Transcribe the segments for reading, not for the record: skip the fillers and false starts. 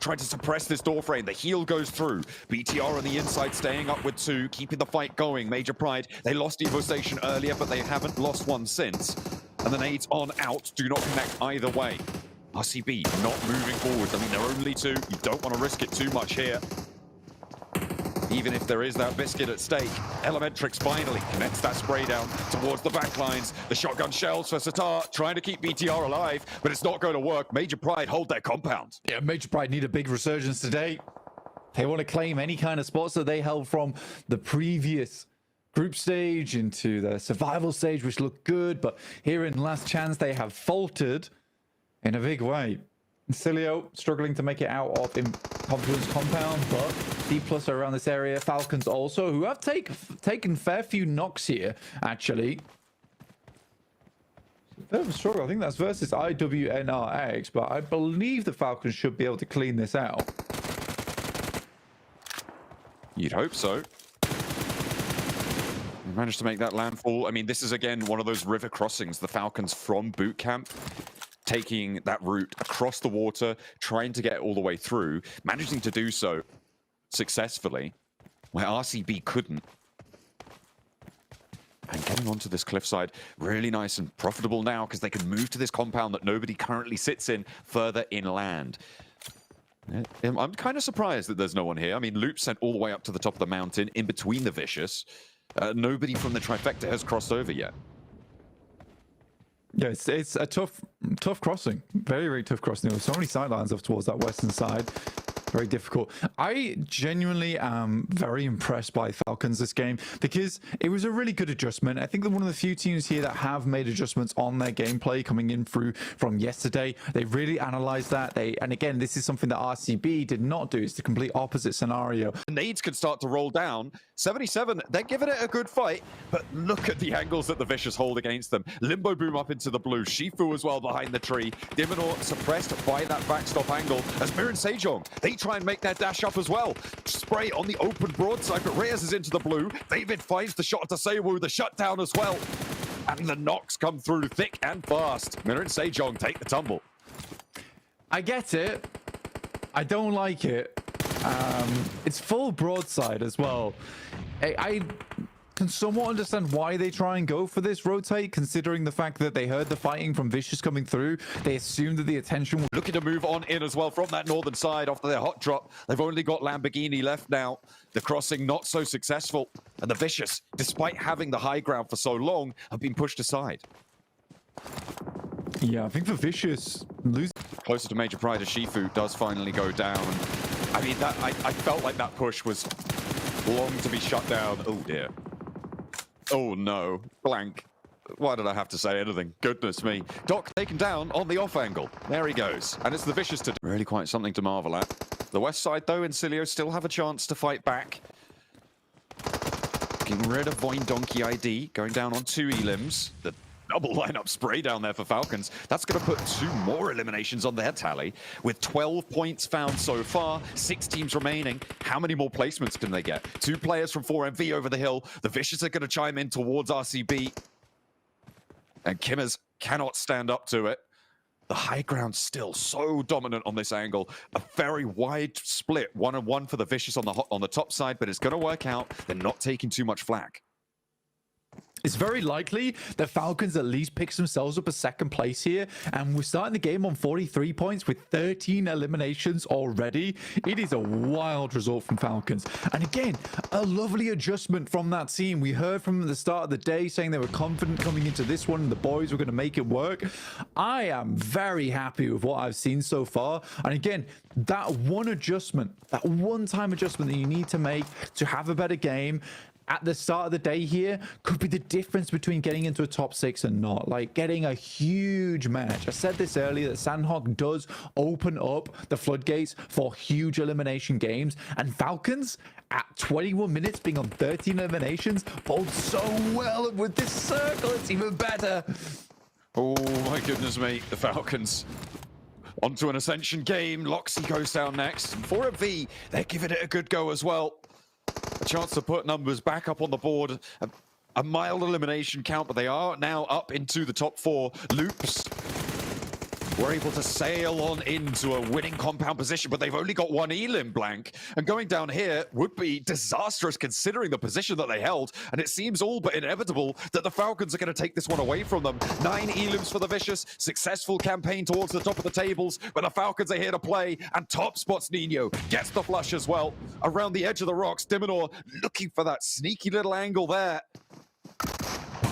trying to suppress this door frame. The heal goes through. BTR on the inside staying up with 2, keeping the fight going. Major Pride, they lost Evo Station earlier, but they haven't lost one since. And the nades on out do not connect either way. RCB not moving forward. I mean, they're only 2. You don't want to risk it too much here. Even if there is that biscuit at stake, Elementrix finally connects that spray down towards the backlines. The shotgun shells for Satar, trying to keep BTR alive, but it's not going to work. Major Pride hold their compound. Yeah, Major Pride need a big resurgence today. They want to claim any kind of spots that they held from the previous group stage into the survival stage, which looked good, but here in Last Chance, they have faltered in a big way. Cilio struggling to make it out of Confluence compound, but D+ are around this area. Falcons also, who have taken fair few knocks here, actually. Bit of a struggle. I think that's versus IWNRX, but I believe the Falcons should be able to clean this out. You'd hope so. We managed to make that landfall. I mean, this is, again, one of those river crossings. The Falcons from boot camp, taking that route across the water, trying to get all the way through, managing to do so successfully, where RCB couldn't. And getting onto this cliffside, really nice and profitable now, because they can move to this compound that nobody currently sits in further inland. I'm kind of surprised that there's no one here. I mean, Loop sent all the way up to the top of the mountain, in between the Vicious. Nobody from the Trifecta has crossed over yet. Yeah, it's a tough crossing. Very, very tough crossing. There were so many sidelines up towards that western side. Very difficult. I genuinely am very impressed by Falcons this game because it was a really good adjustment. I think they're one of the few teams here that have made adjustments on their gameplay coming in through from yesterday. They really analyzed that. And again, this is something that RCB did not do. It's the complete opposite scenario. The nades could start to roll down. 77, they're giving it a good fight, but look at the angles that the Vicious hold against them. Limbo Boom up into the blue. Shifu as well behind the tree. Diminor suppressed by that backstop angle as Mir and Sejong, they try and make their dash up as well. Spray on the open broadside, but Reyes is into the blue. David finds the shot to Seiwu, the shutdown as well. And the knocks come through thick and fast. Mir and Sejong take the tumble. I get it. I don't like it. It's full broadside as well. I can somewhat understand why they try and go for this rotate, considering the fact that they heard the fighting from Vicious coming through. They assumed that the attention was looking to move on in as well from that northern side after their hot drop. They've only got Lamborghini left now. The crossing not so successful. And the Vicious, despite having the high ground for so long, have been pushed aside. Yeah, I think the Vicious lose closer to Major Pride as Shifu does finally go down. I mean, that I felt like that push was long to be shut down. Oh dear. Oh no, blank. Why did I have to say anything? Goodness me. Doc taken down on the off angle. There he goes. And it's the Vicious to do. Really quite something to marvel at. The west side though, and Cilio still have a chance to fight back. Getting rid of Voin Donkey ID, going down on 2 elims. The double lineup spray down there for Falcons. That's going to put 2 more eliminations on their tally. With 12 points found so far, 6 teams remaining. How many more placements can they get? 2 players from 4MV over the hill. The Vicious are going to chime in towards RCB. And Kimmers cannot stand up to it. The high ground still so dominant on this angle. A very wide split, 1-on-1 for the Vicious on the top side, but it's going to work out. They're not taking too much flack. It's very likely that Falcons at least picks themselves up a second place here, and we're starting the game on 43 points with 13 eliminations already. It is a wild result from Falcons. And again, a lovely adjustment from that team. We heard from the start of the day saying they were confident coming into this one and the boys were going to make it work. I am very happy with what I've seen so far. And again, that one adjustment, that one-time adjustment that you need to make to have a better game at the start of the day here could be the difference between getting into a top 6 and not. Like getting a huge match. I said this earlier that Sandhawk does open up the floodgates for huge elimination games, and Falcons at 21 minutes being on 13 eliminations bold so well, and with this circle it's even better. Oh my goodness me, the Falcons onto an Ascension game. Loxy goes down next. And 4MV, they're giving it a good go as well. A chance to put numbers back up on the board. A mild elimination count, but they are now up into the top 4. Loops were able to sail on into a winning compound position, but they've only got one elim blank. And going down here would be disastrous considering the position that they held. And it seems all but inevitable that the Falcons are going to take this one away from them. 9 elims for the Vicious. Successful campaign towards the top of the tables, but the Falcons are here to play. And top spots Nino. Gets the flush as well. Around the edge of the rocks, Diminor looking for that sneaky little angle there.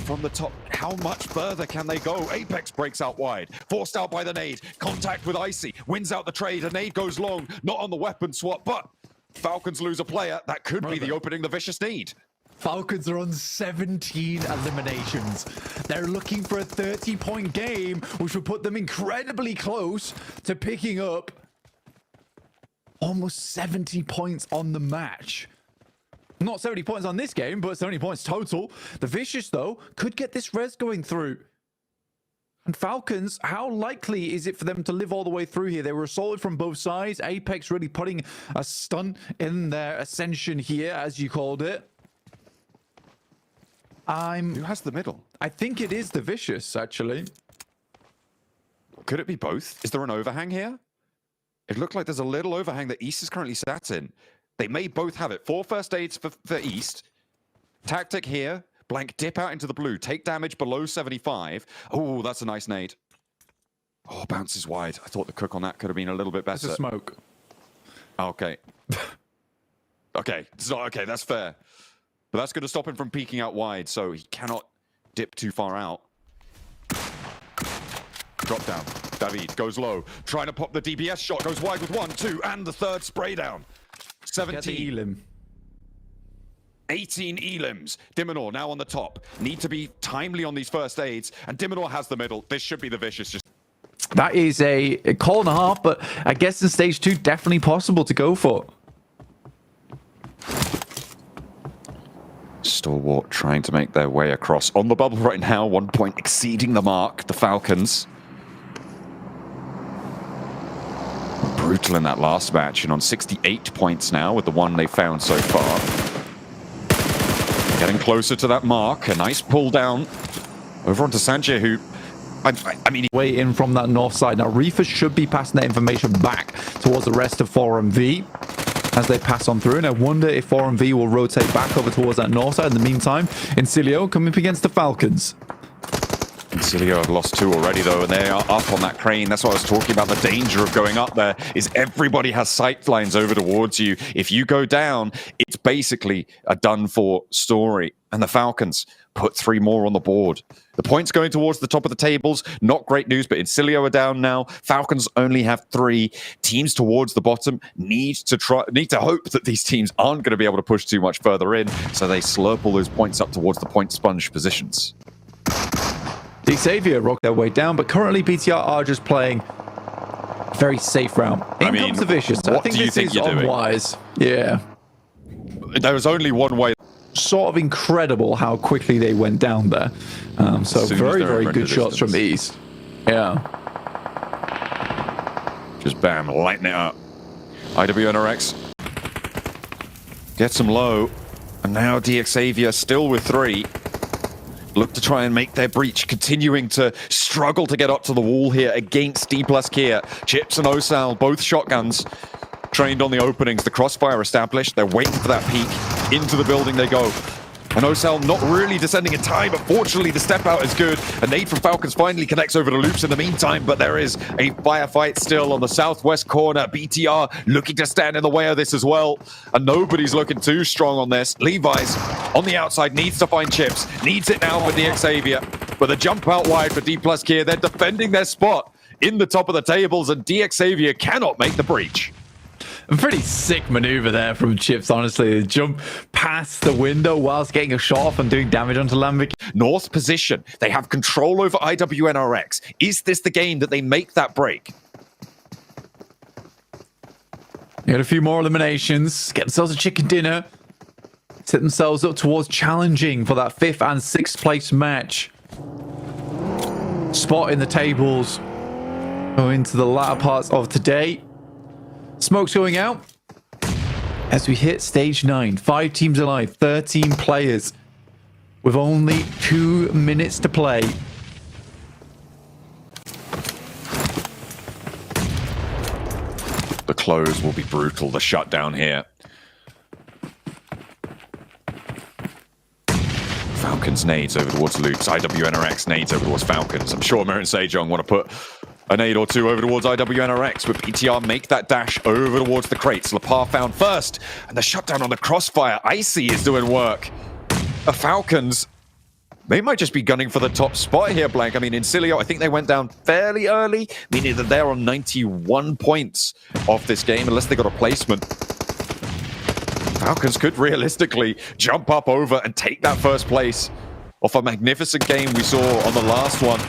From the top, how much further can they go? Apex breaks out wide, forced out by the nade. Contact with Icy, wins out the trade. A nade goes long, not on the weapon swap, but Falcons lose a player. That could be the opening the Vicious need. Falcons are on 17 eliminations. They're looking for a 30-point game, which would put them incredibly close to picking up almost 70 points on the match. Not 70 points on this game, but 70 points total. The Vicious, though, could get this res going through. And Falcons, how likely is it for them to live all the way through here? They were assaulted from both sides. Apex really putting a stunt in their ascension here, as you called it. Who has the middle? I think it is the Vicious, actually. Could it be both? Is there an overhang here? It looked like there's a little overhang that East is currently sat in. They may both have it. 4 first aids for East. Tactic here. Blank dip out into the blue. Take damage below 75. Oh, that's a nice nade. Oh, bounces wide. I thought the cook on that could have been a little bit better. It's a smoke. Okay. Okay. It's not okay. That's fair. But that's going to stop him from peeking out wide, so he cannot dip too far out. Drop down. David goes low. Trying to pop the DBS shot. Goes wide with 1, 2, and the third spray down. 17. Elim. 18 elims. Diminor now on the top. Need to be timely on these first aids. And Diminor has the middle. This should be the Vicious. That is a call and a half, but I guess in stage 2, definitely possible to go for. Stalwart trying to make their way across. On the bubble right now, 1 point exceeding the mark. The Falcons. Brutal in that last match, and on 68 points now with the one they found so far. Getting closer to that mark. A nice pull down over onto Sanjay, who I mean, way in from that north side. Now Reefer should be passing that information back towards the rest of 4MV as they pass on through, and I wonder if 4MV will rotate back over towards that north side. In the meantime, Incilio coming up against the Falcons. Incilio have lost 2 already, though, and they are up on that crane. That's what I was talking about. The danger of going up there is everybody has sight lines over towards you. If you go down, it's basically a done-for story. And the Falcons put 3 more on the board. The points going towards the top of the tables. Not great news, but Incilio are down now. Falcons only have 3. Teams towards the bottom need to hope that these teams aren't going to be able to push too much further in, so they slurp all those points up towards the point sponge positions. Xavier rocked their way down, but currently BTR are just playing a very safe round. In comes the Vicious. I think this is unwise. Yeah. There was only one way. Sort of incredible how quickly they went down there. So very, very good shots from East. Yeah. Just bam, lighten it up. IWNRX gets them low. And now DXavier still with 3. Look to try and make their breach, continuing to struggle to get up to the wall here against D plus Kia. Chips and Osal, both shotguns, trained on the openings. The crossfire established. They're waiting for that peek. Into the building they go. And Osal not really descending in time, but fortunately the step out is good. A nade from Falcons finally connects over to Loops in the meantime, but there is a firefight still on the southwest corner. BTR looking to stand in the way of this as well. And nobody's looking too strong on this. Levi's on the outside, needs to find Chips. Needs it now for DXavier. But the jump out wide for D plus Kia. They're defending their spot in the top of the tables, and DXavier cannot make the breach. A pretty sick maneuver there from Chips, honestly. The jump past the window whilst getting a shot off and doing damage onto Lambic. North position. They have control over IWNRX. Is this the game that they make that break? They got a few more eliminations. Get themselves a chicken dinner. Set themselves up towards challenging for that 5th and 6th place match. Spot in the tables. Going into the latter parts of today. Smoke's going out as we hit stage 9. 5 teams alive, 13 players with only 2 minutes to play. close will be brutal, the shutdown here. Falcons nades over towards Loops. IWNRX nades over towards Falcons. I'm sure Mir and Sejong want to put a nade or two over towards IWNRX. With BTR make that dash over towards the crates. Lapar found first. And the shutdown on the crossfire. Icy is doing work. The Falcons, they might just be gunning for the top spot here, Blank. I mean, Incilio, I think they went down fairly early, meaning that they're on 91 points off this game, unless they got a placement. Falcons could realistically jump up over and take that first place off a magnificent game we saw on the last one.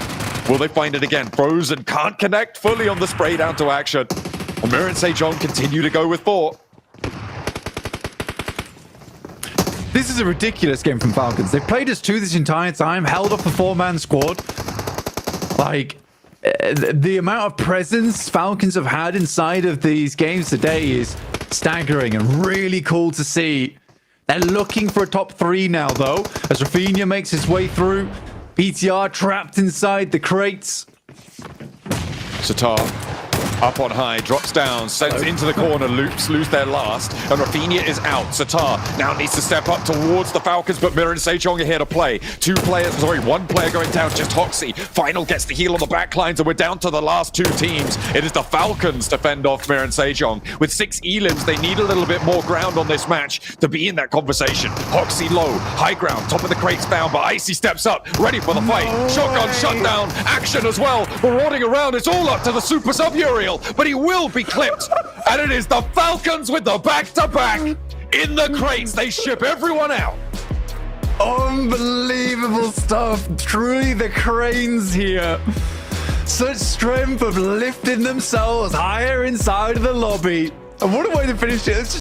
Will they find it again? Frozen can't connect fully on the spray down to action. Mir and Sejong continue to go with 4. This is a ridiculous game from Falcons. They've played as 2 this entire time, held off a 4-man squad. Like, the amount of presence Falcons have had inside of these games today is staggering and really cool to see. They're looking for a top 3 now, though, as Rafinha makes his way through. BTR trapped inside the crates. Satar up on high, drops down, sends into the corner, Loops lose their last, and Rafinha is out. Satar now needs to step up towards the Falcons, but Mir and Sejong are here to play. 1 player going down, just Hoxie. Final gets the heal on the back lines, and we're down to the last 2 teams. It is the Falcons to fend off Mir and Sejong. With 6 elims, they need a little bit more ground on this match to be in that conversation. Hoxie low, high ground, top of the crates found, but Icy steps up, ready for the fight. Shotgun shutdown, action as well. Marauding around, it's all up to the Super Sub Uriel, but he will be clipped. And it is the Falcons with the back-to-back. In the crates, they ship everyone out. Unbelievable stuff. Truly the cranes here. Such strength of lifting themselves higher inside of the lobby. And what a way to finish it.